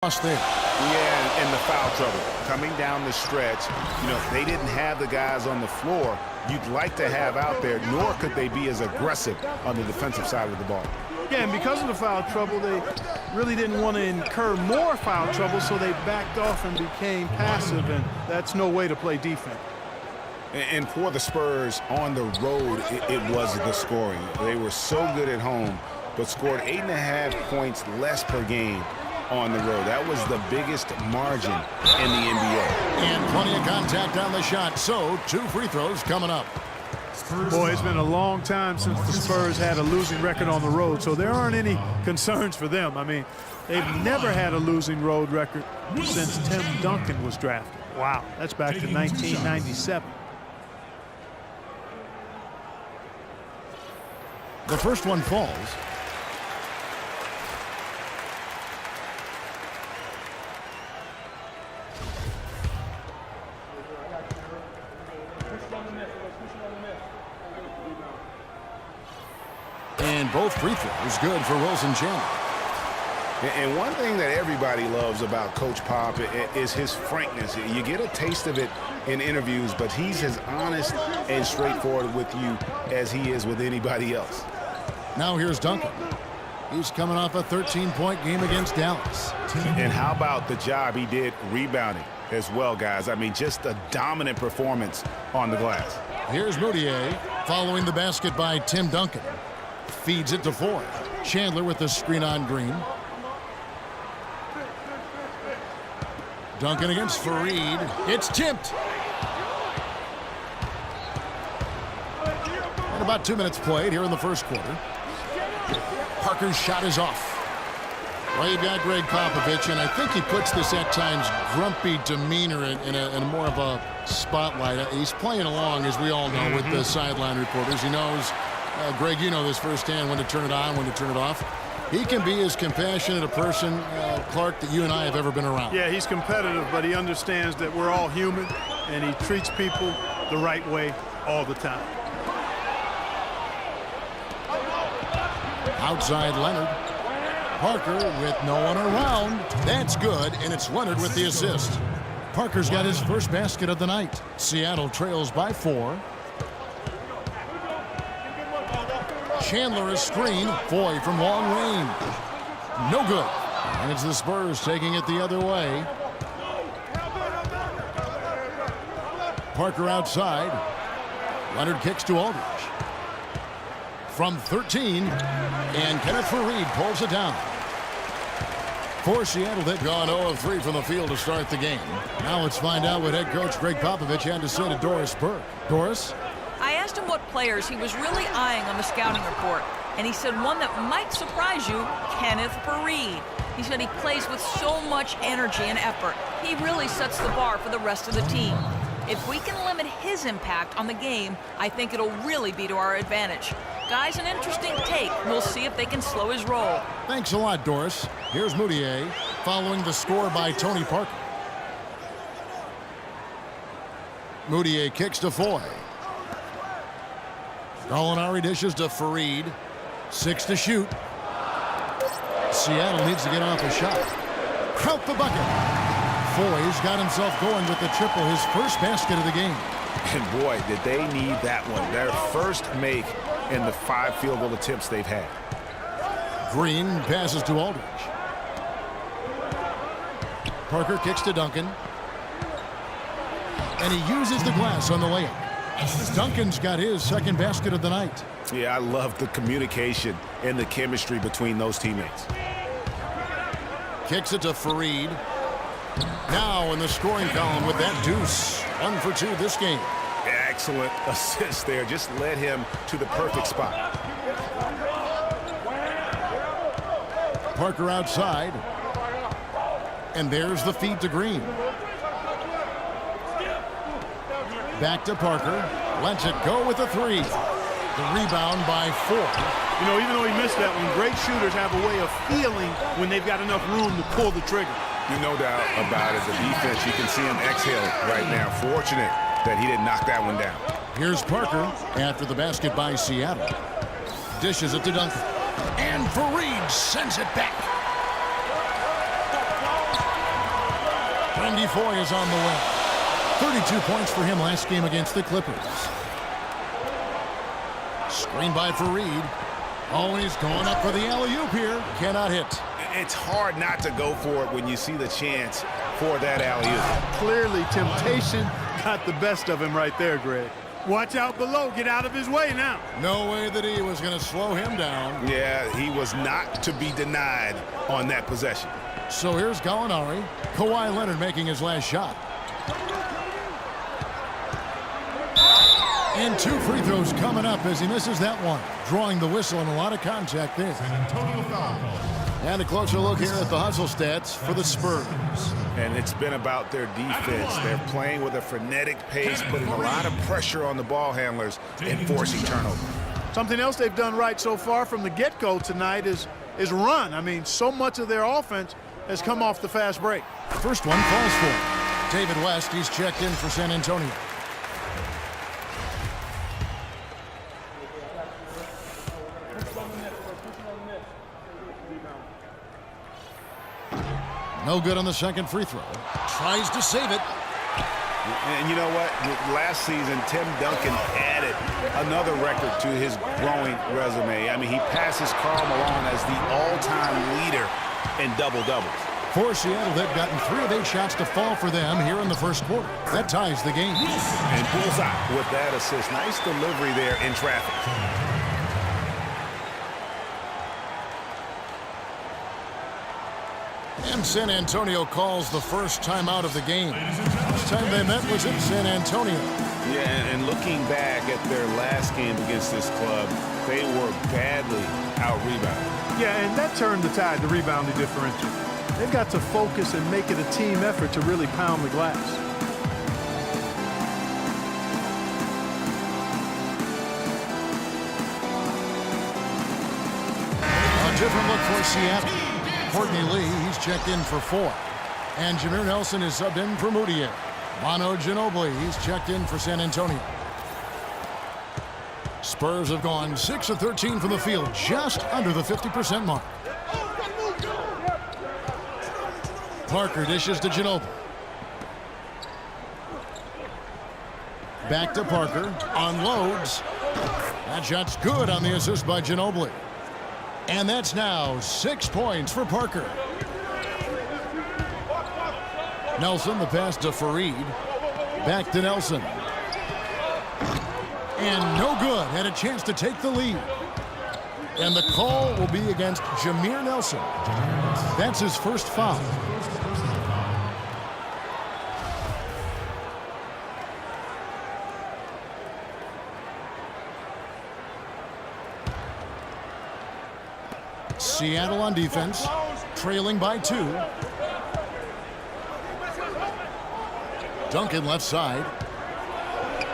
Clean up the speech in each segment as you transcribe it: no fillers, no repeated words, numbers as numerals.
Lost there. Yeah, and the foul trouble coming down the stretch. You know, they didn't have the guys on the floor you'd like to have out there, nor could they be as aggressive on the defensive side of the ball. Yeah, and because of the foul trouble, they really didn't want to incur more foul trouble, so they backed off and became passive, and that's no way to play defense. And for the Spurs on the road, it was the scoring. They were so good at home, but scored 8.5 points less per game on the road. That was the biggest margin in the NBA. And plenty of contact on the shot, so 2 free throws coming up. Boy, it's been a long time since the Spurs had a losing record on the road, so there aren't any concerns for them. I mean, they've never had a losing road record since Tim Duncan was drafted. Wow, that's back to 1997. The first one falls. And both free throws good for Wilson Chandler. And one thing that everybody loves about Coach Pop is his frankness. You get a taste of it in interviews, but he's as honest and straightforward with you as he is with anybody else. Now here's Duncan. He's coming off a 13-point game against Dallas. And how about the job he did rebounding as well, guys? I mean, just a dominant performance on the glass. Here's Moutier following the basket by Tim Duncan. Feeds it to Foy. Chandler with the screen on Green. Duncan against Fareed. It's tipped. And about 2 minutes played here in the first quarter. Parker's shot is off. Well, you've got Greg Popovich, and I think he puts this at times grumpy demeanor in a more of a spotlight. He's playing along, as we all know, with the sideline reporters. He knows, Greg, you know this firsthand, when to turn it on, when to turn it off. He can be as compassionate a person, Clark, that you and I have ever been around. Yeah, he's competitive, but he understands that we're all human, and he treats people the right way all the time. Outside Leonard. Parker with no one around. That's good, and it's Leonard with the assist. Parker's got his first basket of the night. Seattle trails by 4. Chandler a screen. Foy from long range. No good. And it's the Spurs taking it the other way. Parker outside. Leonard kicks to Aldridge. From 13, and Kenneth Fareed pulls it down. For Seattle, they've gone 0 of 3 from the field to start the game. Now let's find out what head coach Greg Popovich had to say to Doris Burke. Doris? I asked him what players he was really eyeing on the scouting report, and he said one that might surprise you, Kenneth Fareed. He said he plays with so much energy and effort. He really sets the bar for the rest of the team. If we can limit his impact on the game, I think it'll really be to our advantage. Guys, an interesting take. We'll see if they can slow his roll. Thanks a lot, Doris. Here's Moutier following the score by Tony Parker. Moutier kicks to Foy. Gallinari dishes to Fareed. 6 to shoot. Seattle needs to get off a shot. Out the bucket. Foy's got himself going with the triple, his first basket of the game. And boy, did they need that one. Their first make in the 5 field goal attempts they've had. Green passes to Aldridge. Parker kicks to Duncan. And he uses the glass on the layup. Duncan's got his second basket of the night. Yeah, I love the communication and the chemistry between those teammates. Kicks it to Fareed. Now in the scoring column with that deuce. 1 for 2 this game. Excellent assist there. Just led him to the perfect spot. Parker outside. And there's the feed to Green. Back to Parker. Lets it go with a 3. The rebound by 4. You know, even though he missed that one, great shooters have a way of feeling when they've got enough room to pull the trigger. No doubt about it. The defense, you can see him exhale right now. Fortunate that he didn't knock that one down. Here's Parker after the basket by Seattle. Dishes it to Duncan. And Fareed sends it back. Randy Foye is on the way. 32 points for him last game against the Clippers. Screen by Fareed. Always going up for the alley-oop here. Cannot hit. It's hard not to go for it when you see the chance for that alley-oop. Clearly, temptation got the best of him right there, Greg. Watch out below. Get out of his way now. No way that he was going to slow him down. Yeah, he was not to be denied on that possession. So here's Gallinari. Kawhi Leonard making his last shot. And 2 free throws coming up as he misses that one. Drawing the whistle and a lot of contact there. And a closer look here at the hustle stats for the Spurs. And it's been about their defense. They're playing with a frenetic pace, putting a lot of pressure on the ball handlers and forcing turnovers. Something else they've done right so far from the get-go tonight is run. I mean, so much of their offense has come off the fast break. First one falls for David West. He's checked in for San Antonio. No good on the second free throw. Tries to save it. And you know what? Last season, Tim Duncan added another record to his growing resume. I mean, he passes Karl Malone as the all-time leader in double-doubles. For Seattle, they've gotten 3 of 8 shots to fall for them here in the first quarter. That ties the game. And bullseye with that assist. Nice delivery there in traffic. And San Antonio calls the first timeout of the game. Last time they met was in San Antonio. Yeah, and looking back at their last game against this club, they were badly out-rebounded. Yeah, and that turned the tide, the rebounding differential. They've got to focus and make it a team effort to really pound the glass. A different look for Seattle. Courtney Lee, he's checked in for 4. And Jameer Nelson is subbed in for Moutier. Manu Ginobili, he's checked in for San Antonio. Spurs have gone 6 of 13 from the field, just under the 50% mark. Parker dishes to Ginobili. Back to Parker, unloads. That shot's good on the assist by Ginobili. And that's now 6 points for Parker. Nelson, the pass to Fareed. Back to Nelson. And no good. Had a chance to take the lead. And the call will be against Jameer Nelson. That's his first foul. Seattle on defense, trailing by 2. Duncan left side.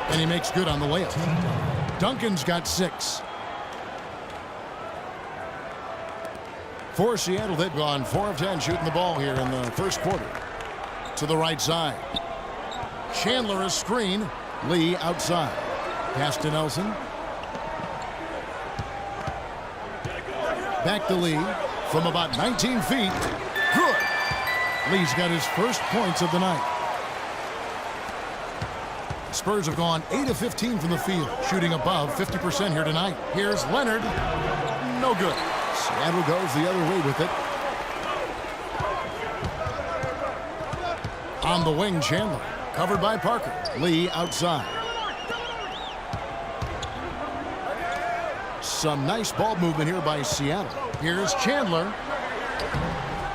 And he makes good on the layup. Duncan's got 6. For Seattle, they've gone 4 of 10 shooting the ball here in the first quarter. To the right side. Chandler is screen. Lee outside. Pass to Nelson. Back to Lee from about 19 feet. Good. Lee's got his first points of the night. Spurs have gone 8 of 15 from the field, shooting above 50% here tonight. Here's Leonard. No good. Seattle goes the other way with it. On the wing, Chandler. Covered by Parker. Lee outside. Some nice ball movement here by Seattle. Here's Chandler.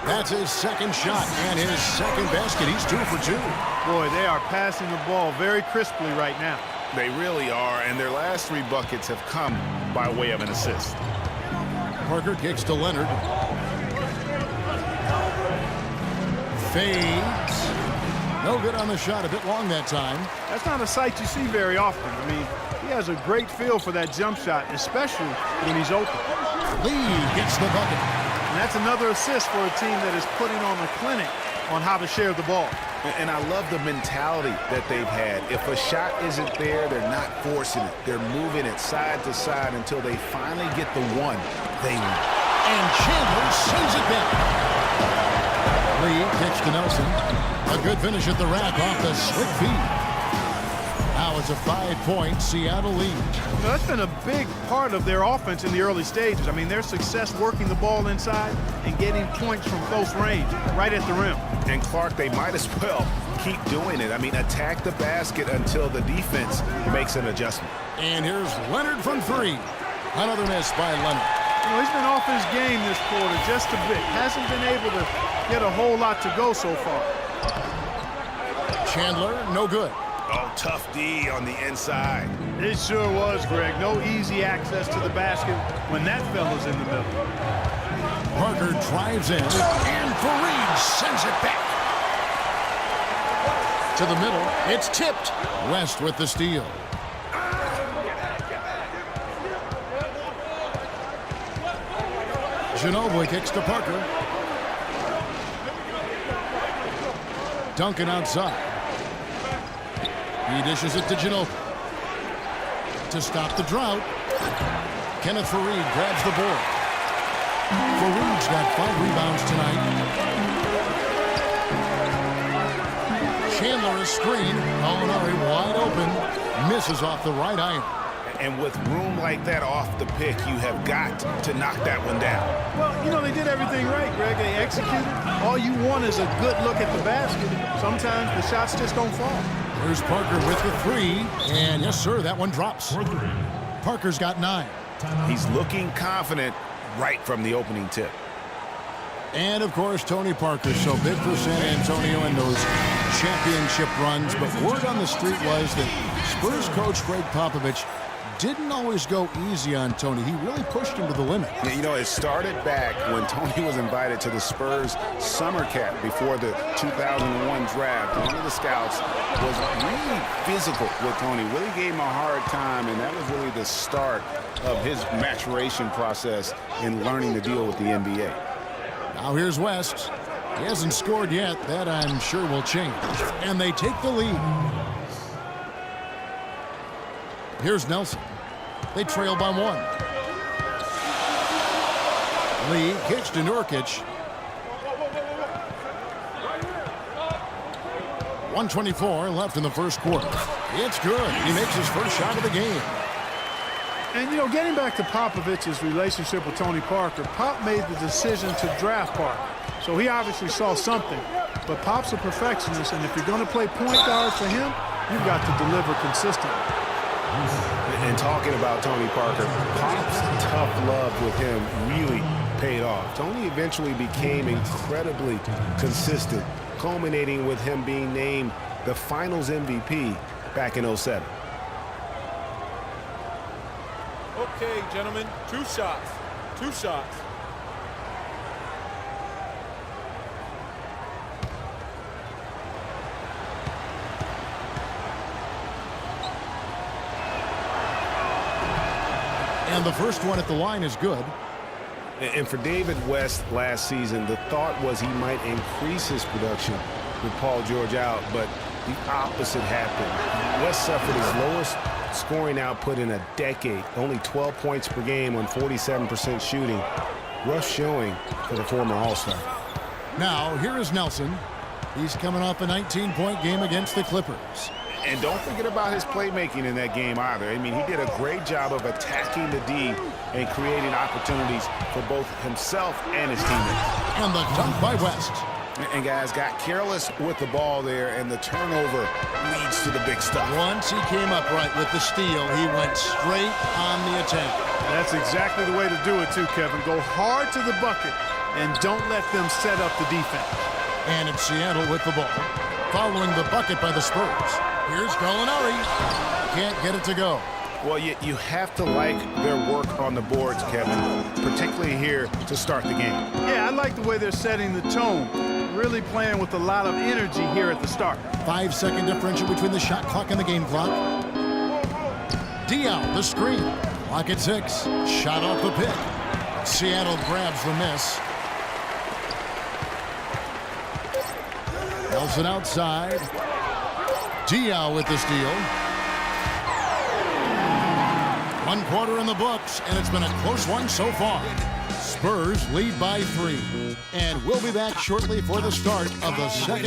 That's his second shot and his second basket. He's 2 for 2. Boy, they are passing the ball very crisply right now. They really are, and their last 3 buckets have come by way of an assist. Parker kicks to Leonard. Fades. No good on the shot. A bit long that time. That's not a sight you see very often. I mean, he has a great feel for that jump shot, especially when he's open. Lee gets the bucket. And that's another assist for a team that is putting on a clinic on how to share the ball. And I love the mentality that they've had. If a shot isn't there, they're not forcing it. They're moving it side to side until they finally get the one they need. And Chandler sends it back. Lee kicks to Nelson. A good finish at the rack off the slick feed. Now it's a 5-point Seattle lead. That's been a big part of their offense in the early stages. I mean, their success working the ball inside and getting points from close range, right at the rim. And Clark, they might as well keep doing it. I mean, attack the basket until the defense makes an adjustment. And here's Leonard from three. Another miss by Leonard. You know, he's been off his game this quarter just a bit. Hasn't been able to get a whole lot to go so far. Chandler, no good. Oh, tough D on the inside. It sure was, Greg. No easy access to the basket when that fella's in the middle. Parker drives in, and Fareed sends it back. To the middle, it's tipped. West with the steal. Ginobili kicks to Parker. Duncan outside. He dishes it to Ginobili. To stop the drought, Kenneth Fareed grabs the board. Fareed's got 5 rebounds tonight. Chandler is screen. Molinari wide open. Misses off the right iron. And with room like that off the pick, you have got to knock that one down. Well, you know, they did everything right, Greg. They executed. All you want is a good look at the basket. Sometimes the shots just don't fall. There's Parker with the 3. And yes, sir, that one drops. Parker's got 9. He's looking confident right from the opening tip. And, of course, Tony Parker, so big for San Antonio in those championship runs. But word on the street was that Spurs coach Greg Popovich didn't always go easy on Tony. He really pushed him to the limit. Yeah, you know, it started back when Tony was invited to the Spurs summer camp before the 2001 draft. One of the scouts was really physical with Tony, really gave him a hard time, and that was really the start of his maturation process in learning to deal with the NBA. Now here's West. He hasn't scored yet. That, I'm sure, will change. And they take the lead. Here's Nelson. They trail by 1. Lee kicks to Nurkic. 1:24 left in the first quarter. It's good. He makes his first shot of the game. And, you know, getting back to Popovich's relationship with Tony Parker, Pop made the decision to draft Parker. So he obviously saw something. But Pop's a perfectionist, and if you're going to play point guard for him, you've got to deliver consistently. And talking about Tony Parker, Pop's tough love with him really paid off. Tony eventually became incredibly consistent, culminating with him being named the Finals MVP back in '07. Okay, gentlemen, 2 shots. 2 shots. And the first one at the line is good. And for David West last season, the thought was he might increase his production with Paul George out, but the opposite happened. West suffered his lowest scoring output in a decade, only 12 points per game on 47% shooting. Rough showing for the former All-Star. Now, here is Nelson. He's coming off a 19-point game against the Clippers. And don't forget about his playmaking in that game either. I mean, he did a great job of attacking the D and creating opportunities for both himself and his teammates. And the dunk by West. And guys got careless with the ball there, and the turnover leads to the big stuff. Once he came up right with the steal, he went straight on the attack. That's exactly the way to do it, too, Kevin. Go hard to the bucket and don't let them set up the defense. And it's Seattle with the ball. Following the bucket by the Spurs. Here's Molinari. Can't get it to go. Well, you have to like their work on the boards, Kevin, particularly here to start the game. Yeah, I like the way they're setting the tone. Really playing with a lot of energy here at the start. 5-second differential between the shot clock and the game clock. Diaw, the screen. Clock at 6. Shot off the pick. Seattle grabs the miss. Nelson outside. Diaw with the steal. 1 quarter in the books, and it's been a close one so far. Spurs lead by 3. And we'll be back shortly for the start of the second.